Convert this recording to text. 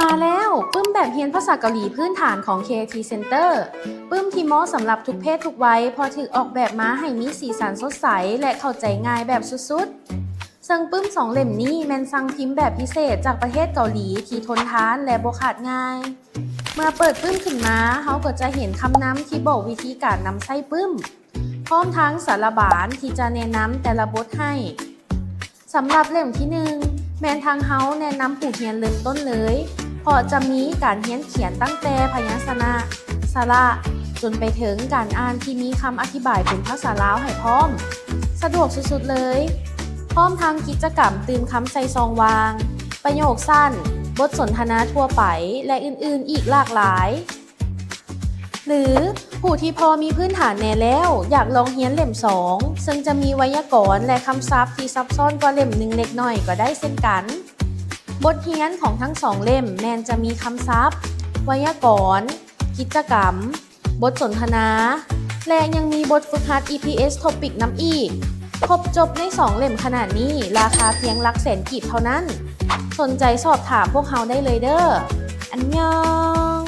มาแล้วปึ้มแบบเรียนภาษาเกาหลีพื้นฐานของ KT Center ปึ้มที่เหมาะสำหรับทุกเพศทุกวัยพอถูกออกแบบมาให้มีสีสันสดใสและเข้าใจง่ายแบบสุดๆซึ่งปึ้ม2 เล่มนี้แม่นสั่งพิมพ์แบบพิเศษจากประเทศเกาหลีที่ทนทานและบ่ขาดง่าย เมื่อเปิดปึ้มขึ้นมาเราก็จะเห็นคำนำที่บอกวิธีการนำไส้ปึ้มพร้อมทั้งสารบานที่จะแนะนำแต่ละบทให้สำหรับเล่มที่1แม่นทางเฮาแนะนำผู้เรียนเริ่มต้นเลยเพราะจะมีการเรียนเขียนตั้งแต่พยัญชนะสระจนไปถึงการอ่านที่มีคำอธิบายเป็นภาษาลาวให้พร้อมสะดวกสุดๆเลยพร้อมทั้งกิจกรรมตื่นคำใส่ซองวางประโยคสั้นบทสนทนาทั่วไปและอื่นๆอีกหลากหลายหรือผู้ที่พอมีพื้นฐานแน่แล้วอยากลองเรียนเล่ม2ซึ่งจะมีไวยากรณ์และคำศัพท์ที่ซับซ้อนกว่าเล่ม1เล็กน้อยก็ได้เช่นกันบทเรียนของทั้ง2เล่มแม้นจะมีคำศัพท์ไวยากรณ์กิจกรรมบทสนทนาและยังมีบทฝึกหัด EPS Topic นำอีกครบจบใน2เล่มขนาดนี้ราคาเพียงหลักแสนกีบเท่านั้นสนใจสอบถามพวกเราได้เลยเด้ออันยอง